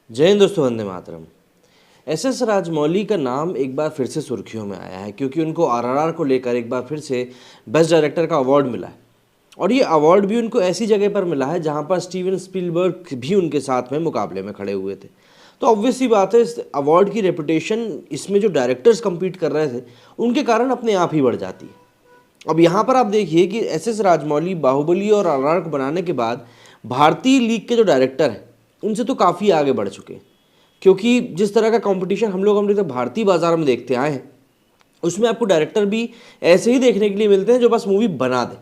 जय हिंद दोस्तों, वंदे मातरम। एस राजमौली का नाम एक बार फिर से सुर्खियों में आया है क्योंकि उनको आरआरआर को लेकर एक बार फिर से बेस्ट डायरेक्टर का अवार्ड मिला है। और ये अवार्ड भी उनको ऐसी जगह पर मिला है जहां पर स्टीवन स्पीलबर्ग भी उनके साथ में मुकाबले में खड़े हुए थे। तो ऑब्वियस सी बात है, इस अवार्ड की रेपुटेशन इसमें जो डायरेक्टर्स कम्पीट कर रहे थे उनके कारण अपने आप ही बढ़ जाती है। अब यहाँ पर आप देखिए कि एस राजमौली बाहुबली और आरआरआर को बनाने के बाद भारतीय लीग के जो डायरेक्टर हैं उनसे तो काफ़ी आगे बढ़ चुके हैं, क्योंकि जिस तरह का कंपटीशन हम लोग तक भारतीय बाजार में देखते आए हैं उसमें आपको डायरेक्टर भी ऐसे ही देखने के लिए मिलते हैं जो बस मूवी बना दे।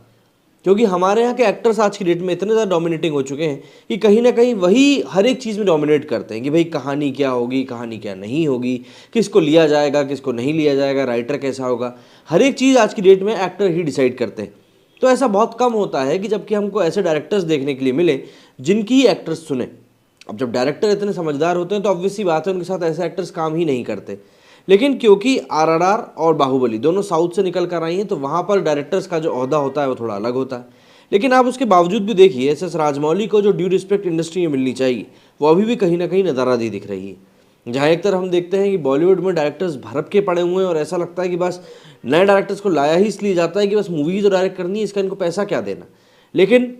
क्योंकि हमारे यहाँ के एक्टर्स आज की डेट में इतने ज़्यादा डोमिनेटिंग हो चुके हैं कि कहीं ना कहीं वही हर एक चीज़ में डोमिनेट करते हैं कि भाई कहानी क्या होगी, कहानी क्या नहीं होगी, किसको लिया जाएगा, किसको नहीं लिया जाएगा, राइटर कैसा होगा, हर एक चीज़ आज की डेट में एक्टर ही डिसाइड करते हैं। तो ऐसा बहुत कम होता है कि जबकि हमको ऐसे डायरेक्टर्स देखने के लिए मिले जिनकी एक्टर्स सुने। अब जब डायरेक्टर इतने समझदार होते हैं तो ऑब्वियस सी बात है उनके साथ ऐसे एक्टर्स काम ही नहीं करते। लेकिन क्योंकि आरआरआर और बाहुबली दोनों साउथ से निकल कर आई हैं तो वहाँ पर डायरेक्टर्स का जो ओहदा होता है वो थोड़ा अलग होता है। लेकिन आप उसके बावजूद भी देखिए एस राजमौली को जो ड्यू रिस्पेक्ट इंडस्ट्री में मिलनी चाहिए वो अभी भी कहीं ना कहीं नज़ारादी दिख रही है। जहाँ एक तरफ हम देखते हैं कि बॉलीवुड में डायरेक्टर्स भरप के पड़े हुए हैं और ऐसा लगता है कि बस नए डायरेक्टर्स को लाया ही इसलिए जाता है कि बस मूवी तो डायरेक्ट करनी है, इसका इनको पैसा क्या देना। लेकिन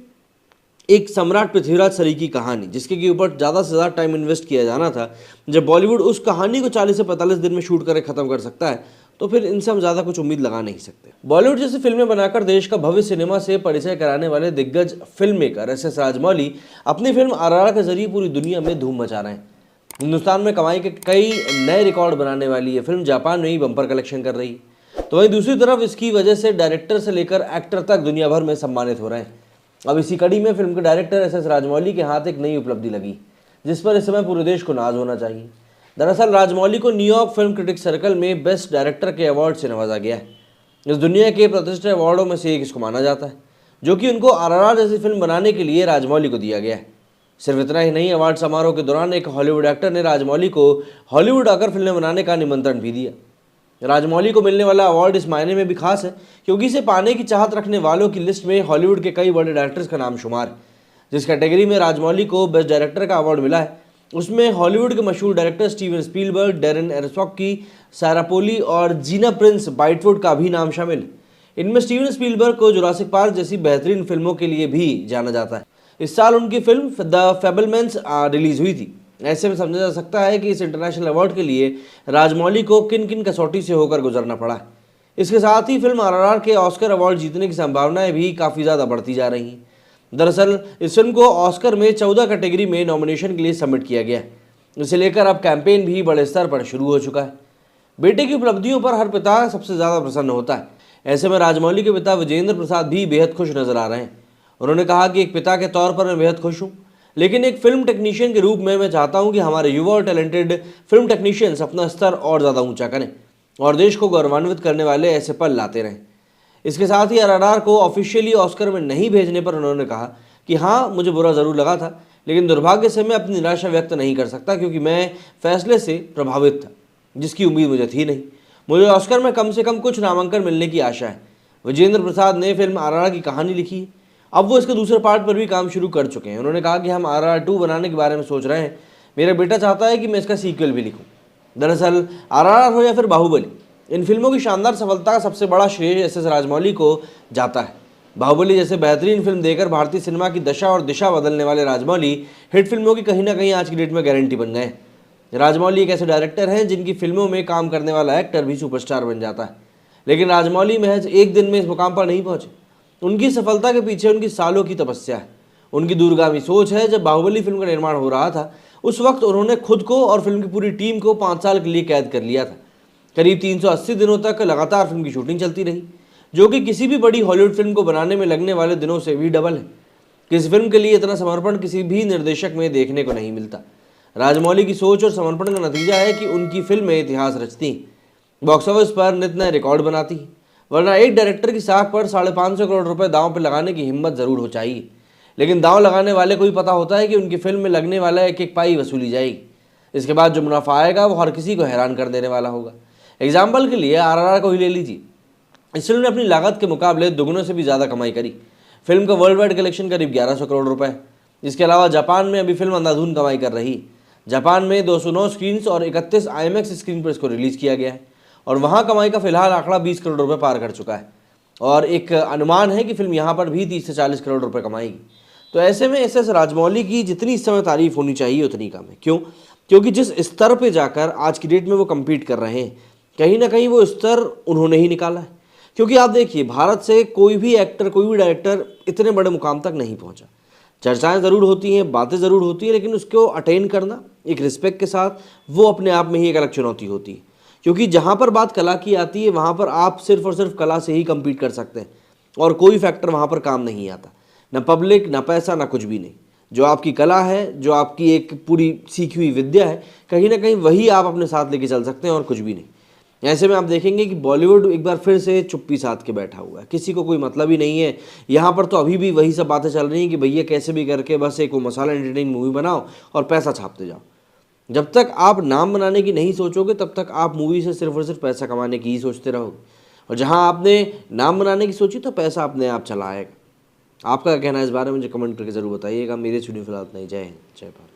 एक सम्राट पृथ्वीराज सरी की कहानी जिसके के ऊपर ज़्यादा से ज़्यादा टाइम इन्वेस्ट किया जाना था, जब बॉलीवुड उस कहानी को 40 से 45 दिन में शूट करके ख़त्म कर सकता है तो फिर इनसे हम ज़्यादा कुछ उम्मीद लगा नहीं सकते। बॉलीवुड जैसी फिल्में बनाकर देश का भव्य सिनेमा से परिचय कराने वाले दिग्गज फिल्म मेकर एस राजमौली अपनी फिल्म आरआरआर के जरिए पूरी दुनिया में धूम मचा रहे हैं। हिंदुस्तान में कमाई के कई नए रिकॉर्ड बनाने वाली ये फिल्म जापान में ही बम्पर कलेक्शन कर रही है। तो वहीं दूसरी तरफ इसकी वजह से डायरेक्टर से लेकर एक्टर तक दुनिया भर में सम्मानित हो रहे हैं। अब इसी कड़ी में फिल्म के डायरेक्टर एस राजमौली के हाथ एक नई उपलब्धि लगी जिस पर इस समय पूरे देश को नाज होना चाहिए। दरअसल राजमौली को न्यूयॉर्क फिल्म क्रिटिक्स सर्कल में बेस्ट डायरेक्टर के अवार्ड से नवाजा गया है। इस दुनिया के प्रतिष्ठित अवार्डों में से एक इसको माना जाता है, जो कि उनको आरआरआर जैसी फिल्म बनाने के लिए राजमौली को दिया गया है। सिर्फ इतना ही नहीं, अवार्ड समारोह के दौरान एक हॉलीवुड एक्टर ने राजमौली को हॉलीवुड आकर फिल्में बनाने का निमंत्रण भी दिया। राजमौली को मिलने वाला अवार्ड इस मायने में भी खास है क्योंकि इसे पाने की चाहत रखने वालों की लिस्ट में हॉलीवुड के कई बड़े डायरेक्टर्स का नाम शुमार है। जिस कैटेगरी में राजमौली को बेस्ट डायरेक्टर का अवार्ड मिला है उसमें हॉलीवुड के मशहूर डायरेक्टर स्टीवन स्पीलबर्ग, डैरेन एरोसोफ्स्की, सारा पोली और जीना प्रिंस बाइटवुड का भी नाम शामिल है। इनमें स्टीवन स्पीलबर्ग को जुरासिक पार्क जैसी बेहतरीन फिल्मों के लिए भी जाना जाता है। इस साल उनकी फिल्म द फैबलमैन्स रिलीज हुई थी। ऐसे में समझा जा सकता है कि इस इंटरनेशनल अवार्ड के लिए राजमौली को किन किन कसौटी से होकर गुजरना पड़ा है। इसके साथ ही फिल्म आरआरआर के ऑस्कर अवार्ड जीतने की संभावनाएं भी काफ़ी ज़्यादा बढ़ती जा रही हैं। दरअसल इस फिल्म को ऑस्कर में 14 कैटेगरी में नॉमिनेशन के लिए सबमिट किया गया है। इसे लेकर अब कैंपेन भी बड़े स्तर पर शुरू हो चुका है। बेटे की उपलब्धियों पर हर पिता सबसे ज़्यादा प्रसन्न होता है। ऐसे में राजमौली के पिता विजेंद्र प्रसाद भी बेहद खुश नजर आ रहे हैं। उन्होंने कहा कि एक पिता के तौर पर मैं बेहद खुश हूँ, लेकिन एक फिल्म टेक्नीशियन के रूप में मैं चाहता हूं कि हमारे युवा और टैलेंटेड फिल्म टेक्नीशियंस अपना स्तर और ज़्यादा ऊंचा करें और देश को गौरवान्वित करने वाले ऐसे पल लाते रहें। इसके साथ ही आरआरआर को ऑफिशियली ऑस्कर में नहीं भेजने पर उन्होंने कहा कि हाँ, मुझे बुरा ज़रूर लगा था, लेकिन दुर्भाग्य से मैं अपनी निराशा व्यक्त नहीं कर सकता क्योंकि मैं फैसले से प्रभावित था जिसकी उम्मीद मुझे थी नहीं। मुझे ऑस्कर में कम से कम कुछ नामांकन मिलने की आशा है। विजेंद्र प्रसाद ने फिल्म आरआरआर की कहानी लिखी है। अब वो इसके दूसरे पार्ट पर भी काम शुरू कर चुके हैं। उन्होंने कहा कि हम आरआरआर 2 बनाने के बारे में सोच रहे हैं। मेरा बेटा चाहता है कि मैं इसका सीक्वल भी लिखूं। दरअसल आरआरआर हो या फिर बाहुबली, इन फिल्मों की शानदार सफलता का सबसे बड़ा श्रेय एस राजमौली को जाता है। बाहुबली जैसे बेहतरीन फिल्म देकर भारतीय सिनेमा की दशा और दिशा बदलने वाले राजमौली हिट फिल्मों की कहीं ना कहीं आज की डेट में गारंटी बन गए। राजमौली एक ऐसे डायरेक्टर हैं जिनकी फिल्मों में काम करने वाला एक्टर भी सुपरस्टार बन जाता है। लेकिन राजमौली महज एक दिन में इस मुकाम पर नहीं पहुंचे। उनकी सफलता के पीछे उनकी सालों की तपस्या है, उनकी दूरगामी सोच है। जब बाहुबली फिल्म का निर्माण हो रहा था उस वक्त उन्होंने खुद को और फिल्म की पूरी टीम को 5 साल के लिए कैद कर लिया था। करीब 380 दिनों तक लगातार फिल्म की शूटिंग चलती रही, जो कि किसी भी बड़ी हॉलीवुड फिल्म को बनाने में लगने वाले दिनों से भी डबल है। किसी फिल्म के लिए इतना समर्पण किसी भी निर्देशक में देखने को नहीं मिलता। राजमौली की सोच और समर्पण का नतीजा है कि उनकी फिल्में इतिहास रचती, बॉक्स ऑफिस पर नित नए रिकॉर्ड बनाती, वरना एक डायरेक्टर की साख पर 550 करोड़ रुपए दांव पर लगाने की हिम्मत जरूर हो चाहिए। लेकिन दांव लगाने वाले को भी पता होता है कि उनकी फिल्म में लगने वाला एक एक पाई वसूली जाएगी। इसके बाद जो मुनाफा आएगा वो हर किसी को हैरान कर देने वाला होगा। एग्जाम्पल के लिए आरआरआर को ही ले लीजिए। इस फिल्म ने अपनी लागत के मुकाबले दुगनों से भी ज़्यादा कमाई करी। फिल्म का वर्ल्ड वाइड कलेक्शन करीब 1100 करोड़ रुपए। इसके अलावा जापान में अभी फिल्म अंधाधुन कमाई कर रही। जापान में 209 स्क्रीन्स और 31 IMAX स्क्रीन पर इसको रिलीज़ किया गया है और वहाँ कमाई का फिलहाल आंकड़ा 20 करोड़ रुपए पार कर चुका है और एक अनुमान है कि फिल्म यहाँ पर भी 30 से 40 करोड़ रुपए कमाएगी। तो ऐसे में SS राजमौली की जितनी इस समय तारीफ होनी चाहिए उतनी कम है। क्यों? क्योंकि जिस स्तर पे जाकर आज की डेट में वो कम्पीट कर रहे हैं, कहीं ना कहीं वो स्तर उन्होंने ही निकाला है। क्योंकि आप देखिए, भारत से कोई भी एक्टर, कोई भी डायरेक्टर इतने बड़े मुकाम तक नहीं पहुंचा। चर्चाएं ज़रूर होती हैं, बातें ज़रूर होती हैं, लेकिन उसको अटेन करना एक रिस्पेक्ट के साथ, वो अपने आप में ही एक अलग चुनौती होती है। क्योंकि जहाँ पर बात कला की आती है, वहाँ पर आप सिर्फ और सिर्फ कला से ही कम्पीट कर सकते हैं और कोई फैक्टर वहाँ पर काम नहीं आता, न पब्लिक, न पैसा, न कुछ भी नहीं। जो आपकी कला है, जो आपकी एक पूरी सीखी हुई विद्या है, कहीं ना कहीं वही आप अपने साथ लेके चल सकते हैं और कुछ भी नहीं। ऐसे में आप देखेंगे कि बॉलीवुड एक बार फिर से चुप्पी साध के बैठा हुआ है, किसी को कोई मतलब ही नहीं है। यहाँ पर तो अभी भी वही सब बातें चल रही हैं कि भैया कैसे भी करके बस एक वो मसाला एंटरटेनिंग मूवी बनाओ और पैसा छापते जाओ। जब तक आप नाम बनाने की नहीं सोचोगे, तब तक आप मूवी से सिर्फ और सिर्फ पैसा कमाने की ही सोचते रहोगे। और जहाँ आपने नाम बनाने की सोची तो पैसा अपने आप चला आएगा। आपका क्या कहना है इस बारे में मुझे कमेंट करके ज़रूर बताइएगा। मेरे स्टूडियो फिलहाल नहीं। जय हिंद, जय भारत।